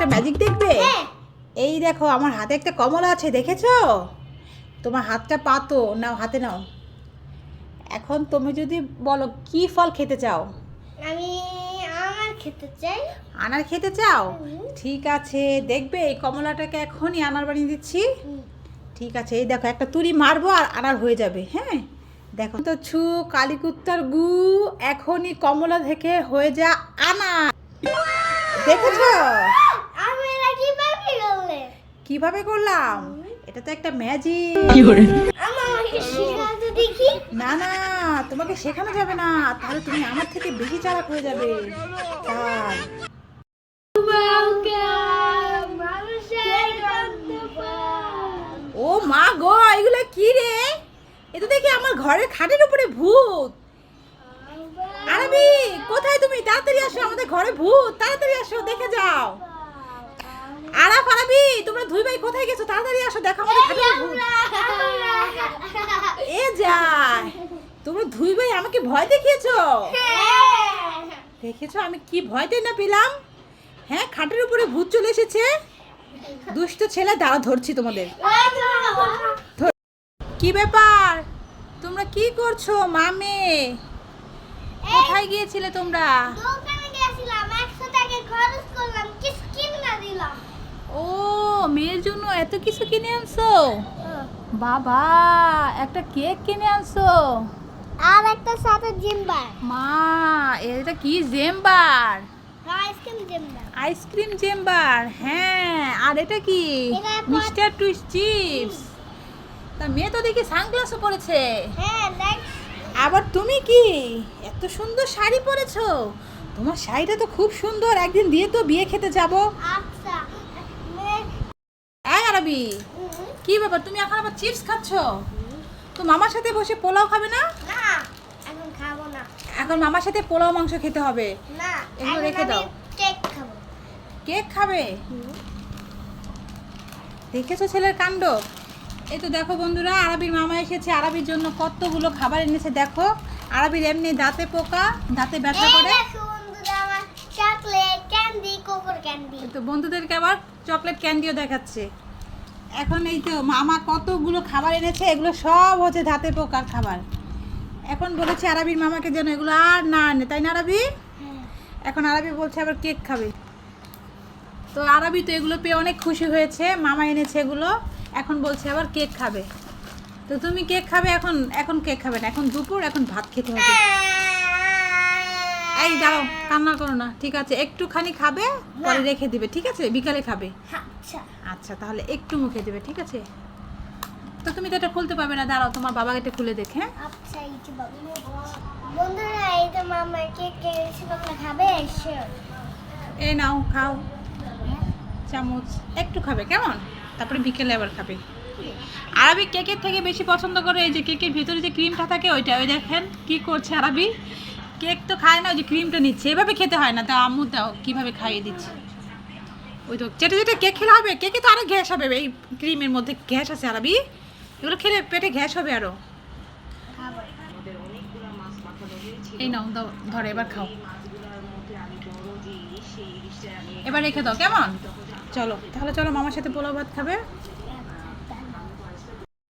একটা ম্যাজিক দেখবে? এই দেখো আমার হাতে একটা কমলা আছে, দেখেছো? তোমার হাতটা পাতো, নাও হাতে নাও। এখন তুমি যদি বলো কি ফল খেতে চাও? আমি আনার খেতে চাই। আনার খেতে চাও? ঠিক আছে, দেখবে এই কমলাটাকে এখনই আনার বানিয়ে দিচ্ছি। ঠিক আছে, এই দেখো একটা তুড়ি মারবো আর আনার হয়ে যাবে। হ্যাঁ দেখো তো, ছু কালীকুত্তার গু, এখনই কমলা থেকে হয়ে যা আনার। দেখেছো আমি এটা কিভাবে করলে? কিভাবে করলাম? এটা তো একটা ম্যাজিক। আমাকে শেখাতে দেখি। না না, তোমাকে শেখানো যাবে না, তাহলে তুমি আমার থেকে বেশি চালাক হয়ে যাবে। তাই ও মা গো, এগুলো কি রে? এ তো দেখি আমার ঘরের খাটের উপরে ভূত। আরবি কোথায় তুমি? তাড়াতাড়ি আসো, আমাদের ঘরে ভূত, তাড়াতাড়ি আসো দেখে যাও। আরাফ, আরবি, তোমরা দুই ভাই কোথায় গেছো? তাড়াতাড়ি আসো, দেখো আমাদের খাটের ভূত। এ যায়, তোমরা দুই ভাই আমাকে ভয় দেখিয়েছো। দেখেছো আমি কি ভয়তে না পেলাম? হ্যাঁ, খাটের উপরে ভূত চলে এসেছে। দুষ্ট ছেলে, দাঁড়া ধরছি তোমাদের। কি ব্যাপার, তোমরা কি করছো? মামে কোথায় গিয়েছিলে তোমরা? দোকানে গেছিলাম, 100 টাকা খরচ করলাম, কিছু কিনে দিলাম। ও, মেয়ের জন্য এত কিছু কিনে আনছো? বাবা, একটা কেক কিনে আনছো? আর একটা সাথে জিম্বার। মা, এটা কি জেম্বার? আইসক্রিম জিম্বার। আইসক্রিম চেম্বার, হ্যাঁ। আর এটা কি? এটা মিস্টার টুইস্ট চিপস। তা মেয়ে তো দেখি সানগ্লাসও পরেছে। হ্যাঁ, দেখ। আবার তুমি কি এত সুন্দর শাড়ি পরেছো? তোমার শাড়িটা তো খুব সুন্দর, একদিন দিয়ে তো বিয়ে খেতে যাব। আচ্ছা। এই আরবি, কি ব্যাপার, তুমি এখন আবার চিপস খাচ্ছো? তো মামার সাথে বসে পোলাও খাবে না? না, এখন খাবো না। এখন মামার সাথে পোলাও মাংস খেতে হবে। না, এগুলো এখন রেখে আমি দাও। কেক খাবো। কেক খাবে? দেখেছো ছেলের কাণ্ড? এই তো দেখো বন্ধুরা, আরবির মামা এসেছে, আরবির জন্য কতগুলো খাবার এনেছে। দেখো আরবির এমনি দাঁতে পোকা, দাঁতে ব্যথা এই করে। দেখো বন্ধুরা, আমার চকলেট ক্যান্ডি, কোকোর ক্যান্ডি। তো বন্ধুদেরকে আবার চকলেট ক্যান্ডিও দেখাচ্ছে। এখন এই তো মামা কতগুলো খাবার এনেছে, এগুলো সব হচ্ছে দাঁতে পোকার খাবার। এখন বলেছে আরবির মামাকে যেন এগুলো আর না আনে, তাই না আরবি? এখন আরবি বলছে আবার কেক খাবে। তো আরবি তো এগুলো পেয়ে অনেক খুশি হয়েছে, মামা এনেছে এগুলো, এখন বলছে আবার কেক খাবে। তো তুমি কেক খাবে? এখন এখন কেক খাবে না, এখন দুপুর, এখন ভাত খেতে হবে। এই দাঁড়াও, কান্না করো না, ঠিক আছে, একটুখানি খাবে, পরে রেখে দিবে, ঠিক আছে, বিকালে খাবে। আচ্ছা। আচ্ছা, তাহলে একটু মুখে দেবে, ঠিক আছে? তো তুমি তো এটা খুলতে পারবে না, দাঁড়াও, তোমার বাবাকে এটা খুলে দেখ। হ্যাঁ, আচ্ছা, এই যে বাবু। বন্ধুরা, এই তো মামা কেক এনেছে, তোমরা খাবে? এসো। এই নাও খাও, চামচ একটু খাবে, কেমন? তারপরে বিকেলে আবার খাবে। আরবি কেকের থেকে বেশি পছন্দ করে এই যে কেকের ভিতরে যে ক্রিমটা থাকে ওইটা। ওই দেখেন কি করছে আরবি, কেক তো খায় না, ওই যে ক্রিমটা নিচ্ছে। এভাবে খেতে হয় না, তা আম্মু দাও কীভাবে খাইয়ে দিচ্ছে। ওই তো চেটে চেটে কেক খেলে হবে, কেকে তো আরও গ্যাস হবে, এই ক্রিমের মধ্যে গ্যাস আছে আরবি, এগুলো খেলে পেটে গ্যাস হবে আরও। খাবো। এই নাও, দাও, ধরে এবার খাও, এবার রেখে দাও, কেমন? চলো তাহলে, চলো মামার সাথে পোলাও ভাত খাবে।